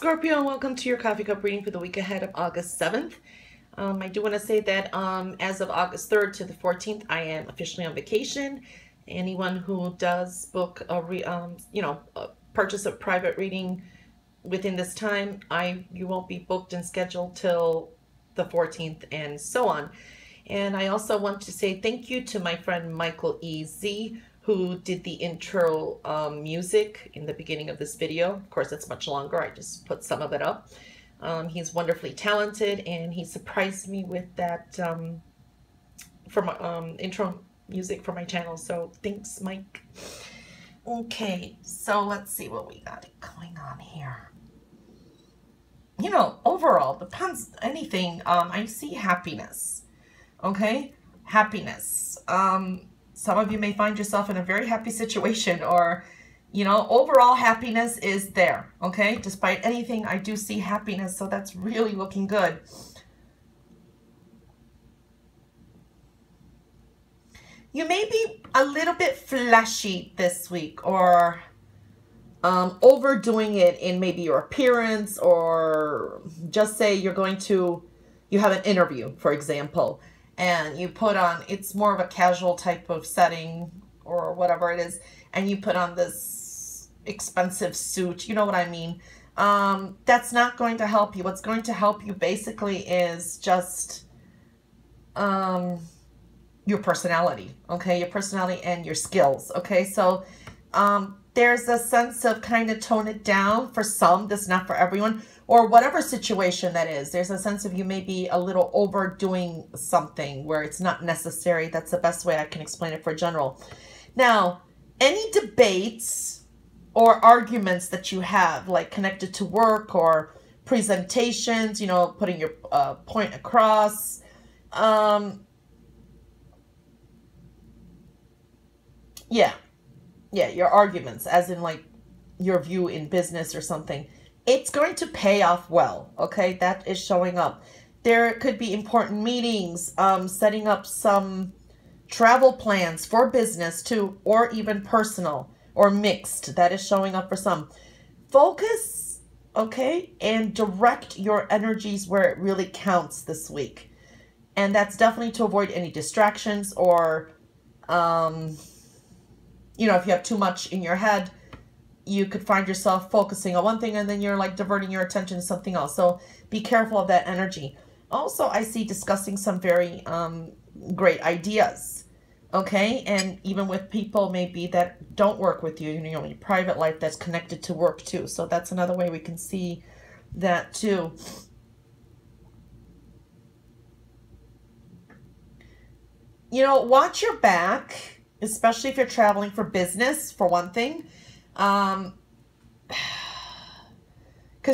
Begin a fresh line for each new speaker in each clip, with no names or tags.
Scorpio, and welcome to your coffee cup reading for the week ahead of August 7th. I do want to say that as of August 3rd to the 14th, I am officially on vacation. Anyone who does book a purchase a private reading within this time, you won't be booked and scheduled till the 14th and so on. And I also want to say thank you to my friend Michael E.Z., who did the intro music in the beginning of this video. Of course, it's much longer. I just put some of it up. He's wonderfully talented, and he surprised me with that intro music for my channel. So thanks, Mike. Okay, so let's see what we got going on here. You know, overall, depends anything. I see happiness. Okay, happiness. Some of you may find yourself in a very happy situation, or, you know, overall happiness is there, okay? Despite anything, I do see happiness, so that's really looking good. You may be a little bit fleshy this week, or overdoing it in maybe your appearance, or just say you have an interview, for example, and you put on, it's more of a casual type of setting or whatever it is, and you put on this expensive suit, you know what I mean? That's not going to help you. What's going to help you basically is just your personality, okay? Your personality and your skills, okay? So there's a sense of kind of tone it down for some. That's not for everyone, or whatever situation that is. There's a sense of you may be a little overdoing something where it's not necessary. That's the best way I can explain it for general. Now, any debates or arguments that you have, like connected to work or presentations, you know, putting your point across, your arguments, as in like your view in business or something, it's going to pay off well, okay? That is showing up. There could be important meetings, setting up some travel plans for business too, or even personal or mixed. That is showing up for some. Focus, okay, and direct your energies where it really counts this week. And that's definitely to avoid any distractions, or you know, if you have too much in your head, you could find yourself focusing on one thing and then you're like diverting your attention to something else. So be careful of that energy. Also, I see discussing some very great ideas, okay? And even with people maybe that don't work with you, you know, in your private life that's connected to work too. So that's another way we can see that too. You know, watch your back, especially if you're traveling for business, for one thing. Because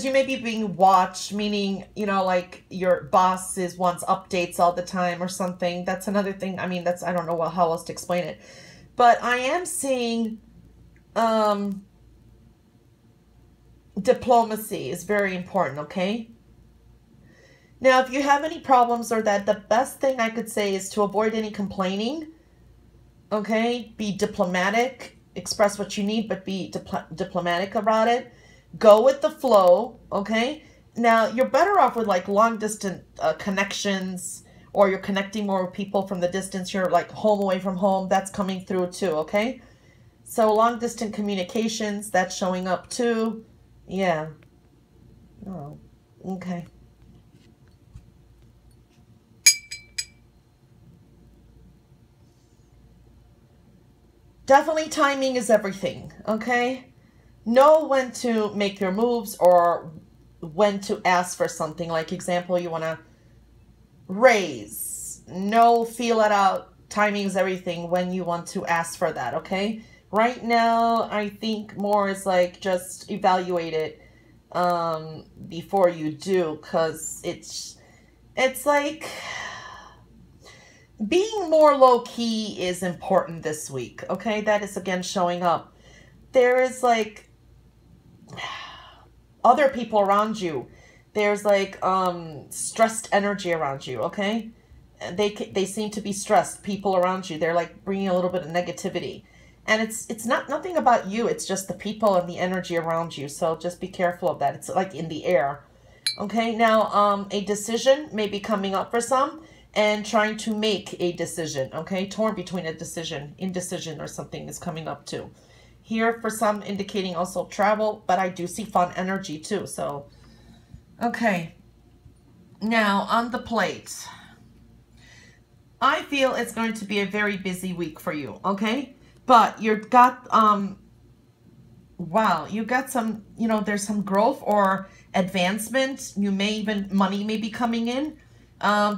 you may be being watched, meaning, you know, like your boss wants updates all the time or something. That's another thing. I mean, I don't know how else to explain it. But I am seeing diplomacy is very important, okay? Now, if you have any problems or that, the best thing I could say is to avoid any complaining, okay? Be diplomatic. Express what you need, but be diplomatic about it. Go with the flow, okay? Now, you're better off with like long distance connections, or you're connecting more with people from the distance. You're like home away from home. That's coming through too, okay? So long distance communications, that's showing up too. Yeah. Oh, okay. Definitely timing is everything, okay? Know when to make your moves or when to ask for something. Like example, you want to raise. Feel it out. Timing is everything when you want to ask for that, okay? Right now, I think more is like just evaluate it before you do, because it's like being more low-key is important this week, okay? That is, again, showing up. There is, like, other people around you. There's, like, stressed energy around you, okay? They seem to be stressed, people around you. They're, like, bringing a little bit of negativity. And it's not nothing about you. It's just the people and the energy around you. So just be careful of that. It's like in the air. Okay, now a decision may be coming up for some, and trying to make a decision. Okay, torn between a decision, indecision, or something is coming up too. Here for some, indicating also travel, but I do see fun energy too. So, okay. Now on the plate, I feel it's going to be a very busy week for you. Okay. But you've got, wow, you got some, you know, there's some growth or advancement. You may even, money may be coming in.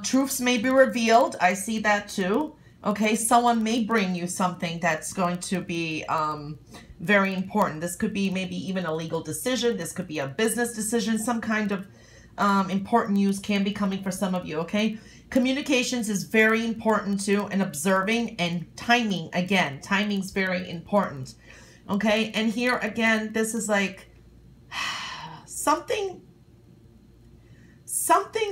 Truths may be revealed. I see that too. Okay, someone may bring you something that's going to be very important. This could be maybe even a legal decision. This could be a business decision. Some kind of important news can be coming for some of you, okay? Communications is very important too, and observing and timing. Again, timing's very important, okay? And here again, this is like something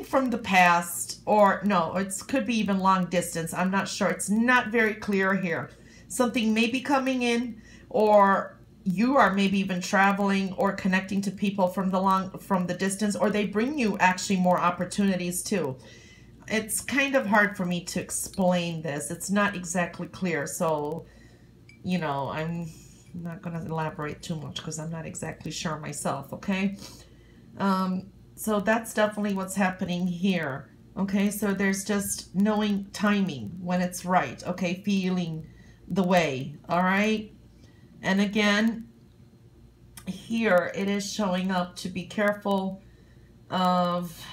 from the past, or no, it could be even long distance. I'm not sure. It's not very clear here. Something may be coming in, or you are maybe even traveling or connecting to people from the distance, or they bring you actually more opportunities too. It's kind of hard for me to explain this. It's not exactly clear. So, you know, I'm not going to elaborate too much because I'm not exactly sure myself. Okay. So that's definitely what's happening here. Okay. So there's just knowing timing when it's right. Okay. Feeling the way. All right. And again, here it is showing up to be careful of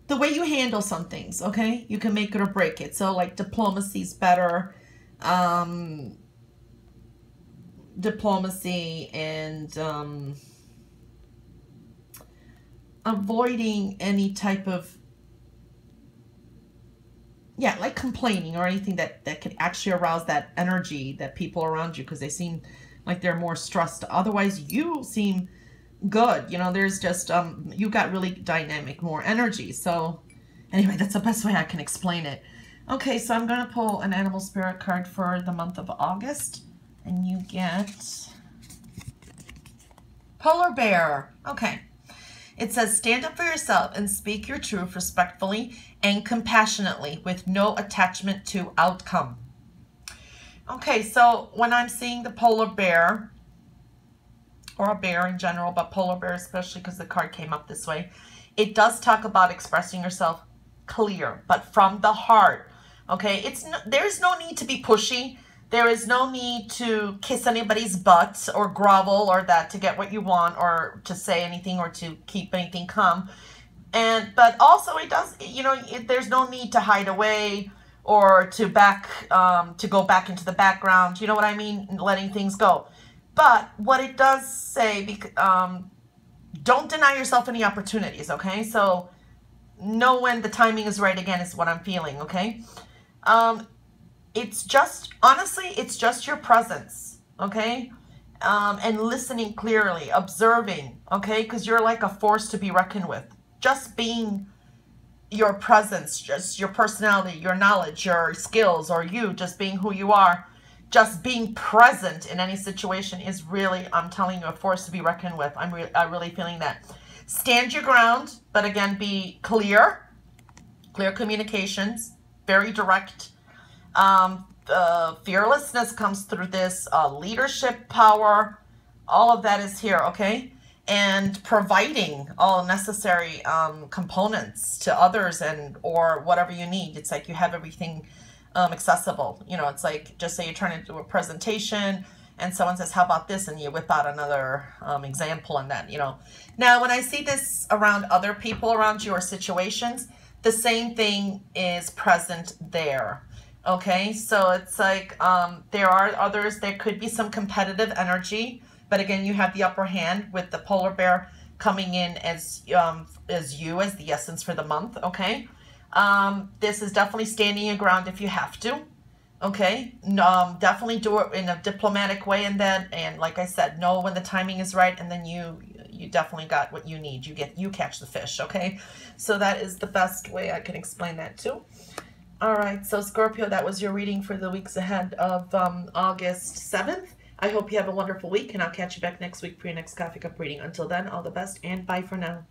the way you handle some things, okay? You can make it or break it. So like diplomacy's better. Diplomacy and avoiding any type of, yeah, like complaining or anything that could actually arouse that energy that people around you, because they seem like they're more stressed. Otherwise, you seem good. You know, there's just, you got really dynamic, more energy. So anyway, that's the best way I can explain it. Okay, so I'm going to pull an animal spirit card for the month of August. And you get Polar Bear. Okay. It says, stand up for yourself and speak your truth respectfully and compassionately with no attachment to outcome. Okay, so when I'm seeing the polar bear, or a bear in general, but polar bear especially because the card came up this way, it does talk about expressing yourself clear, but from the heart. Okay, there's no need to be pushy. There is no need to kiss anybody's butt or grovel or that to get what you want, or to say anything or to keep anything calm. But also it does, you know, there's no need to hide away or to go back into the background. You know what I mean? Letting things go. But what it does say, don't deny yourself any opportunities, okay? So know when the timing is right, again, is what I'm feeling, okay? It's just, honestly, it's just your presence, okay? And listening clearly, observing, okay? Because you're like a force to be reckoned with. Just being your presence, just your personality, your knowledge, your skills, or you just being who you are, just being present in any situation is really, I'm telling you, a force to be reckoned with. I'm really feeling that. Stand your ground, but again, be clear communications, very direct. Fearlessness comes through this, leadership power, all of that is here, okay? And providing all necessary components to others or whatever you need. It's like you have everything accessible. You know, it's like, just say you're trying to do a presentation and someone says, how about this? And you whip out another example on that, you know. Now, when I see this around other people around you or situations, the same thing is present there. Okay, so it's like there are others, there could be some competitive energy, but again, you have the upper hand with the polar bear coming in as you, as the essence for the month, okay? This is definitely standing your ground if you have to, okay? Definitely do it in a diplomatic way, and like I said, know when the timing is right, and then you definitely got what you need. You catch the fish, okay? So that is the best way I can explain that too. All right, so Scorpio, that was your reading for the weeks ahead of August 7th. I hope you have a wonderful week, and I'll catch you back next week for your next Coffee Cup reading. Until then, all the best, and bye for now.